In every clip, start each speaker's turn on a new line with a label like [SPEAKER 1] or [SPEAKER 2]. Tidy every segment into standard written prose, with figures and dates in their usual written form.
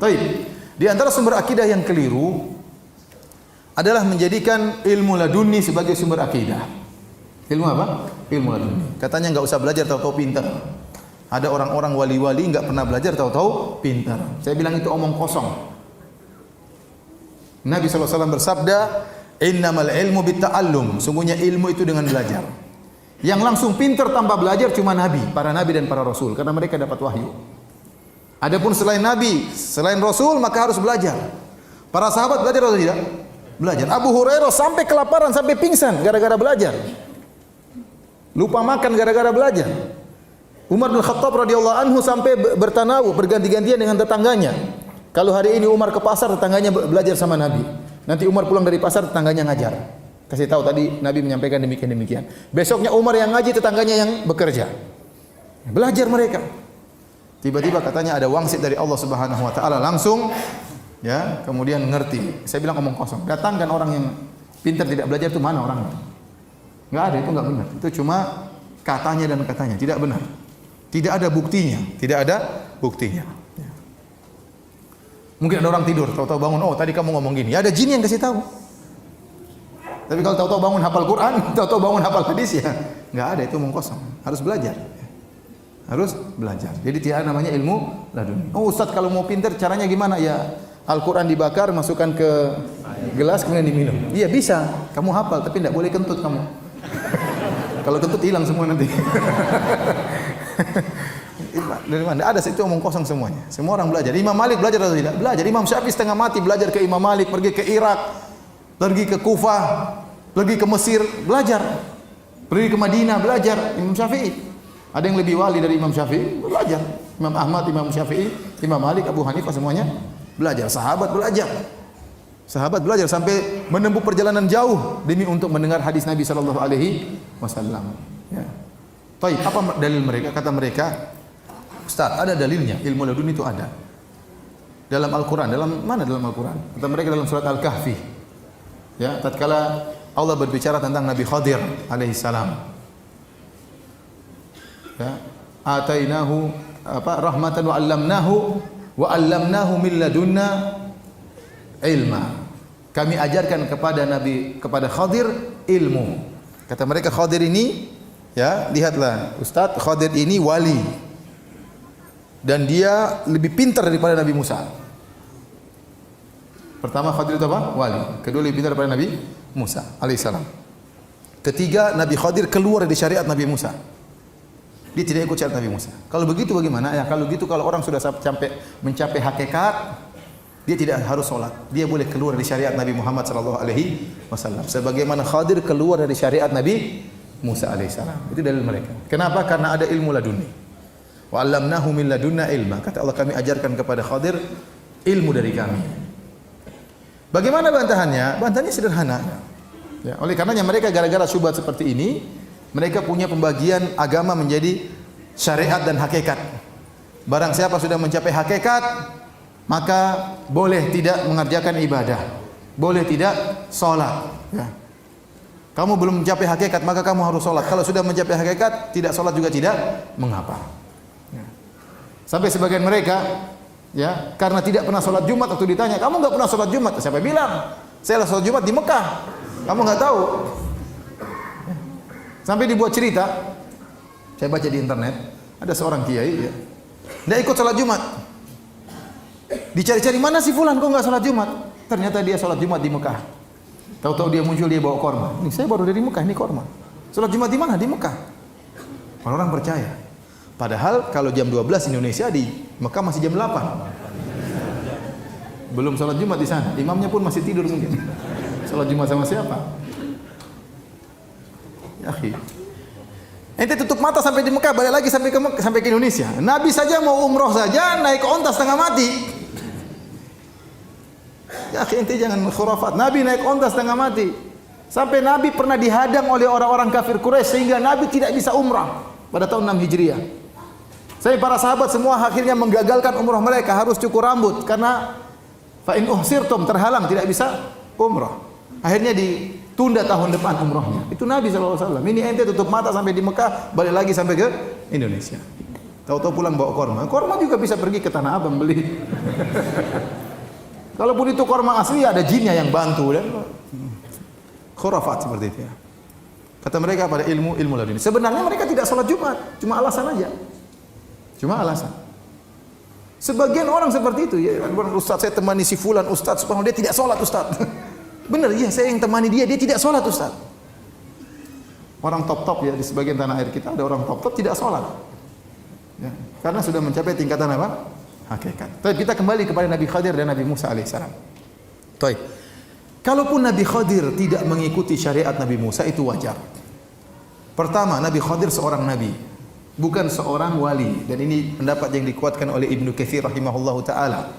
[SPEAKER 1] Baik. Di antara sumber akidah yang keliru adalah menjadikan ilmu laduni sebagai sumber akidah. Ilmu apa? Ilmu laduni. Katanya enggak usah belajar, tahu-tahu pintar. Ada orang-orang wali-wali enggak pernah belajar, tahu-tahu pintar. Saya bilang itu omong kosong. Nabi SAW bersabda, "Innamal ilmu bitta'allum." Sungguhnya ilmu itu dengan belajar. Yang langsung pintar tanpa belajar cuma Nabi, para Nabi dan para Rasul, karena mereka dapat wahyu. Adapun selain Nabi, selain Rasul, maka harus belajar. Para sahabat belajar atau tidak? Belajar. Abu Hurairah sampai kelaparan, sampai pingsan gara-gara belajar. Lupa makan gara-gara belajar. Umar bin Khattab radhiyallahu anhu sampai bertanawuh, berganti-gantian dengan tetangganya. Kalau hari ini Umar ke pasar, tetangganya belajar sama Nabi. Nanti Umar pulang dari pasar, tetangganya ngajar. Kasih tahu tadi Nabi menyampaikan demikian. Besoknya Umar yang ngaji, tetangganya yang bekerja. Belajar mereka. Tiba-tiba katanya ada wangsit dari Allah Subhanahu wa taala langsung ya, kemudian ngerti. Saya bilang omong kosong. Datangkan orang yang pintar tidak belajar itu mana orangnya? Enggak ada, itu enggak benar. Itu cuma katanya dan katanya, tidak benar. Tidak ada buktinya, tidak ada buktinya. Mungkin ada orang tidur, tahu-tahu bangun, oh tadi kamu ngomong gini. Ya ada jin yang kasih tahu. Tapi kalau tahu-tahu bangun hafal Quran, tahu-tahu bangun hafal hadis ya enggak ada, itu omong kosong. Harus belajar. Harus belajar. Jadi tidak namanya ilmu laduni. Oh Ustaz, kalau mau pintar caranya gimana? Ya Al-Quran dibakar, masukkan ke gelas kemudian diminum. Iya bisa. Kamu hafal tapi tidak boleh kentut kamu. Kalau kentut hilang semua nanti. Dari mana? Ada, itu omong kosong semuanya. Semua orang belajar. Imam Malik belajar atau tidak? Belajar. Imam Syafi'i setengah mati belajar ke Imam Malik, pergi ke Irak, pergi ke Kufah, pergi ke Mesir, belajar. Pergi ke Madinah, belajar. Imam Syafi'i. Ada yang lebih wali dari Imam Syafi'i, belajar. Imam Ahmad, Imam Syafi'i, Imam Malik, Abu Hanifah semuanya belajar. Sahabat belajar. Sahabat belajar sampai menempuh perjalanan jauh demi untuk mendengar hadis Nabi sallallahu alaihi wasallam. Ya. Baik, apa dalil mereka? Kata mereka, Ustaz, ada dalilnya. Ilmu laduni itu ada. Dalam Al-Quran. Dalam mana dalam Al-Quran? Kata mereka dalam surat Al-Kahfi. Ya, tatkala Allah berbicara tentang Nabi Khadir alaihi salam. Ya, atainahu rahmatan wa 'allamnahu min ladunna ilma. Kami ajarkan kepada Khadir ilmu. Kata mereka Khadir ini, ya, lihatlah Ustaz, Khadir ini wali. Dan dia lebih pintar daripada Nabi Musa. Pertama Khadir itu apa? Wali. Kedua lebih pintar daripada Nabi Musa alaihissalam. Ketiga, Nabi Khadir keluar dari syariat Nabi Musa. Dia tidak ikut syariat Nabi Musa. Kalau begitu bagaimana? Ya kalau gitu, kalau orang sudah mencapai hakikat, dia tidak harus sholat. Dia boleh keluar dari syariat Nabi Muhammad sallallahu alaihi wasallam. Sebagaimana Khadir keluar dari syariat Nabi Musa alaihissalam. Itu dalil mereka. Kenapa? Karena ada ilmu laduni. Wa 'allamnahu min ladunna ilma. Kata Allah, kami ajarkan kepada Khadir ilmu dari kami. Bagaimana bantahannya? Bantahannya sederhana. Ya, oleh karenanya mereka gara-gara syubhat seperti ini, mereka punya pembagian agama menjadi syariat dan hakikat. Barang siapa sudah mencapai hakikat, maka boleh tidak mengerjakan ibadah, boleh tidak sholat. Ya. Kamu belum mencapai hakikat, maka kamu harus sholat. Kalau sudah mencapai hakikat, tidak sholat juga tidak mengapa. Ya. Sampai sebagian mereka, ya, karena tidak pernah sholat Jumat, waktu ditanya, kamu nggak pernah sholat Jumat? Siapa bilang? Saya sholat Jumat di Mekah. Kamu nggak tahu? Sampai dibuat cerita, saya baca di internet, ada seorang kiai, ya, tidak ikut sholat Jumat. Dicari-cari, mana si fulan kok nggak sholat Jumat? Ternyata dia sholat Jumat di Mekah. Tahu-tahu dia muncul, dia bawa korma. Ini saya baru dari Mekah, ini korma. Sholat Jumat di mana? Di Mekah. Orang-orang percaya. Padahal kalau jam 12 Indonesia, di Mekah masih jam 8. Belum sholat Jumat di sana. Imamnya pun masih tidur mungkin. Sholat Jumat sama siapa? Ya, ente tutup mata sampai di Mekah, balik lagi sampai ke Indonesia. Nabi saja mau umroh saja naik onta setengah mati. Ya, ente jangan khurafat. Nabi naik onta setengah mati. Sampai Nabi pernah dihadang oleh orang-orang kafir Quraisy sehingga Nabi tidak bisa umrah pada tahun 6 Hijriah. Saya para sahabat semua akhirnya menggagalkan umrah mereka, harus cukur rambut karena fa in uhsirtum, terhalang tidak bisa umrah. Akhirnya ditunda tahun depan umrahnya. Itu Nabi SAW. Ini ente tutup mata sampai di Mekah, balik lagi sampai ke Indonesia. Tahu-tahu pulang bawa korma. Korma juga bisa pergi ke Tanah Abang beli. Kalaupun itu korma asli, ada jinnya yang bantu dan khurafat seperti itu ya. Kata mereka pada ilmu laduni. Sebenarnya mereka tidak sholat Jumat, cuma alasan aja. Cuma alasan. Sebagian orang seperti itu ya, Ustaz saya temani si fulan Ustaz, subhanallah dia tidak sholat Ustaz. Benar ya, saya yang temani dia tidak sholat Ustaz. Orang top-top ya di sebagian tanah air kita ada orang top-top tidak sholat. Ya, karena sudah mencapai tingkatan apa? Hakikat. Tapi kita kembali kepada Nabi Khadir dan Nabi Musa alaihissalam. Baik. Kalaupun Nabi Khadir tidak mengikuti syariat Nabi Musa itu wajar. Pertama, Nabi Khadir seorang nabi, bukan seorang wali, dan ini pendapat yang dikuatkan oleh Ibnu Katsir rahimahullahu taala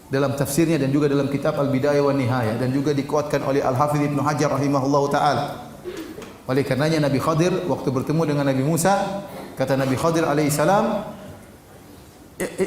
[SPEAKER 1] dalam tafsirnya dan juga dalam kitab Al-Bidayah wan Nihayah, dan juga dikuatkan oleh Al-Hafidz Ibnu Hajar rahimahullahu taala. Oleh karenanya Nabi Khadir waktu bertemu dengan Nabi Musa, kata Nabi Khadir alaihissalam,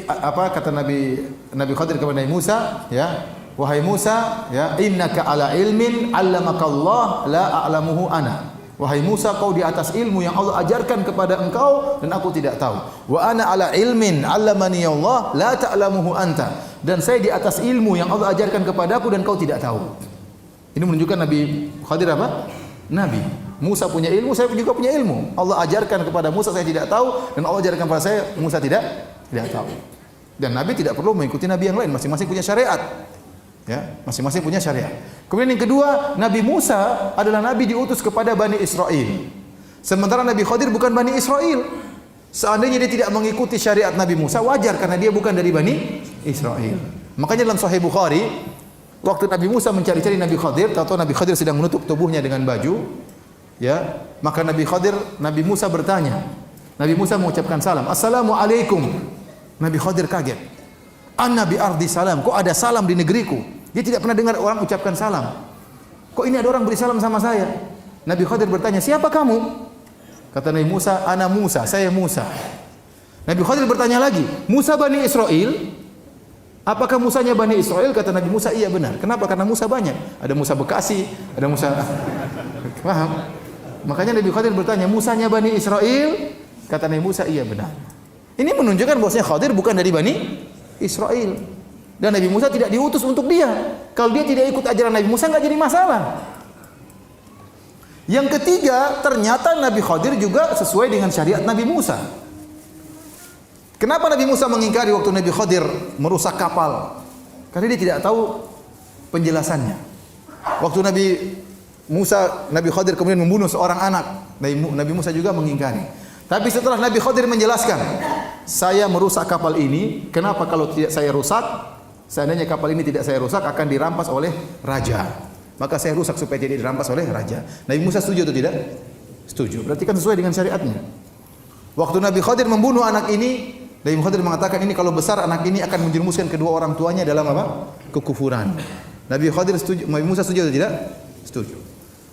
[SPEAKER 1] apa kata Nabi Khadir kepada Nabi Musa, ya, wahai Musa, ya, innaka ala ilmin 'allamaka Allah la a'lamuhu ana. Wahai Musa, kau di atas ilmu yang Allah ajarkan kepada engkau dan aku tidak tahu. Wa ana ala ilmin 'allamani Allah la ta'lamuhu anta. Dan saya di atas ilmu yang Allah ajarkan kepadaku dan kau tidak tahu. Ini menunjukkan Nabi Khadir apa? Nabi. Musa punya ilmu, saya juga punya ilmu. Allah ajarkan kepada Musa, saya tidak tahu, dan Allah ajarkan kepada saya, Musa tidak tahu. Dan Nabi tidak perlu mengikuti Nabi yang lain, masing-masing punya syariat. Ya, masing-masing punya syariat. Kemudian yang kedua, Nabi Musa adalah Nabi diutus kepada Bani Israel. Sementara Nabi Khadir bukan Bani Israel. Seandainya dia tidak mengikuti syariat Nabi Musa, wajar karena dia bukan dari Bani Israel. Makanya dalam Sahih Bukhari, waktu Nabi Musa mencari-cari Nabi Khadir, tahu Nabi Khadir sedang menutup tubuhnya dengan baju, ya, maka Nabi Musa bertanya. Nabi Musa mengucapkan salam, Assalamualaikum. Nabi Khadir kaget. Anna bi ardi salam, kok ada salam di negeriku? Dia tidak pernah dengar orang ucapkan salam. Kok ini ada orang beri salam sama saya? Nabi Khadir bertanya, siapa kamu? Kata Nabi Musa, ana Musa, saya Musa. Nabi Khadir bertanya lagi, Musa Bani Israel? Apakah Musanya Bani Israel? Kata Nabi Musa, iya benar. Kenapa? Karena Musa banyak. Ada Musa Bekasi, ada Musa... Paham? Makanya Nabi Khadir bertanya, Musanya Bani Israel? Kata Nabi Musa, iya benar. Ini menunjukkan bahwasanya Khadir bukan dari Bani Israel. Dan Nabi Musa tidak diutus untuk dia. Kalau dia tidak ikut ajaran Nabi Musa, nggak jadi masalah. Yang ketiga, ternyata Nabi Khadir juga sesuai dengan syariat Nabi Musa. Kenapa Nabi Musa mengingkari waktu Nabi Khadir merusak kapal? Karena dia tidak tahu penjelasannya. Waktu Nabi Khadir kemudian membunuh seorang anak, Nabi Musa juga mengingkari. Tapi setelah Nabi Khadir menjelaskan, saya merusak kapal ini, kenapa kalau tidak saya rusak? Seandainya kapal ini tidak saya rusak akan dirampas oleh raja. Maka saya rusak supaya tidak dirampas oleh raja. Nabi Musa setuju atau tidak? Setuju. Berarti kan sesuai dengan syariatnya. Waktu Nabi Khadir membunuh anak ini, Nabi Khadir mengatakan ini kalau besar anak ini akan menjerumuskan kedua orang tuanya dalam apa? Kekufuran. Nabi Khadir setuju, Nabi Musa setuju atau tidak? Setuju.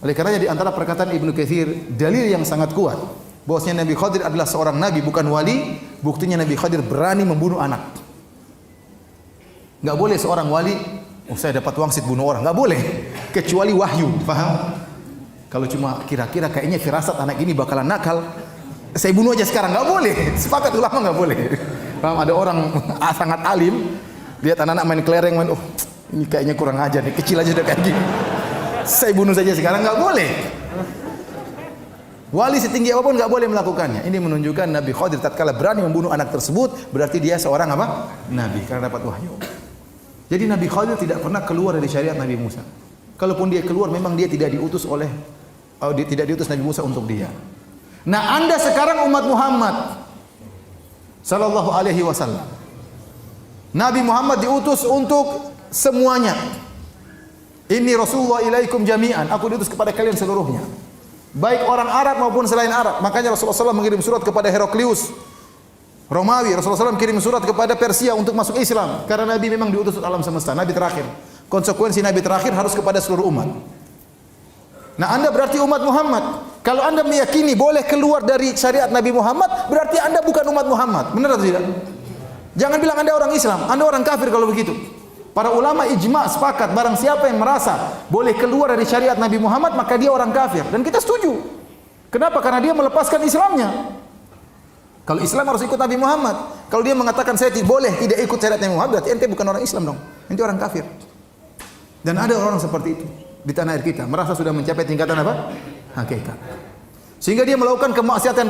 [SPEAKER 1] Oleh karenanya di antara perkataan Ibnu Katsir, dalil yang sangat kuat bahwasanya Nabi Khadir adalah seorang nabi bukan wali, buktinya Nabi Khadir berani membunuh anak. Enggak boleh seorang wali, oh saya dapat wangsit bunuh orang, enggak boleh kecuali wahyu, paham? Kalau cuma kira-kira kayaknya firasat anak ini bakalan nakal, saya bunuh aja sekarang, enggak boleh. Sepakat ulama enggak boleh. Paham? Ada orang sangat alim, lihat anak-anak main kelereng, oh ini kayaknya kurang ajar nih, kecil aja udah kayak gini. Saya bunuh saja sekarang, enggak boleh. Wali setinggi apapun enggak boleh melakukannya. Ini menunjukkan Nabi Khadir tatkala berani membunuh anak tersebut, berarti dia seorang apa? Nabi, karena dapat wahyu. Jadi Nabi Khadir tidak pernah keluar dari syariat Nabi Musa. Kalaupun dia keluar, memang dia tidak diutus tidak diutus Nabi Musa untuk dia. Nah, Anda sekarang umat Muhammad sallallahu alaihi wasallam. Nabi Muhammad diutus untuk semuanya. Inni Rasulullah ilaikum jami'an. Aku diutus kepada kalian seluruhnya. Baik orang Arab maupun selain Arab. Makanya Rasulullah SAW mengirim surat kepada Heraklius Romawi, Rasulullah SAW kirim surat kepada Persia untuk masuk Islam. Karena Nabi memang diutus untuk alam semesta, Nabi terakhir. Konsekuensi Nabi terakhir harus kepada seluruh umat. Nah, Anda berarti umat Muhammad. Kalau Anda meyakini boleh keluar dari syariat Nabi Muhammad, berarti Anda bukan umat Muhammad. Benar atau tidak? Jangan bilang Anda orang Islam, Anda orang kafir kalau begitu. Para ulama ijma' sepakat, barang siapa yang merasa boleh keluar dari syariat Nabi Muhammad, maka dia orang kafir. Dan kita setuju. Kenapa? Karena dia melepaskan Islamnya. Kalau Islam harus ikut Nabi Muhammad. Kalau dia mengatakan saya boleh tidak ikut syariat Nabi Muhammad, berarti ente bukan orang Islam dong. Ente orang kafir. Dan ada orang seperti itu di tanah air kita, merasa sudah mencapai tingkatan apa? Hakikat. Sehingga dia melakukan kemaksiatan,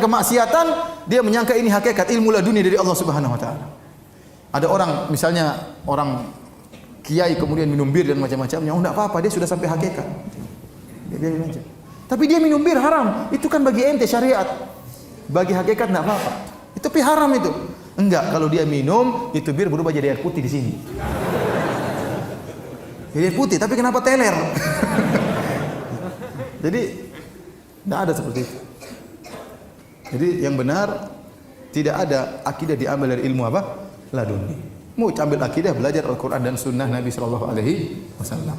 [SPEAKER 1] dia menyangka ini hakikat, ilmu laduni dari Allah Subhanahu wa taala. Ada orang, misalnya orang kiai kemudian minum bir dan macam-macamnya, oh enggak apa-apa, dia sudah sampai hakikat. Dia aja. Tapi dia minum bir haram, itu kan bagi ente syariat. Bagi hakikat enggak apa-apa. Itu pi haram itu. Enggak, kalau dia minum, itu bir berubah jadi air putih di sini. Jadi air putih, tapi kenapa teler? Jadi tidak ada seperti itu. Jadi yang benar, tidak ada akidah diambil dari ilmu apa? Laduni. Mau ambil akidah, belajar Al-Quran dan Sunnah Nabi Sallallahu Alaihi Wasallam.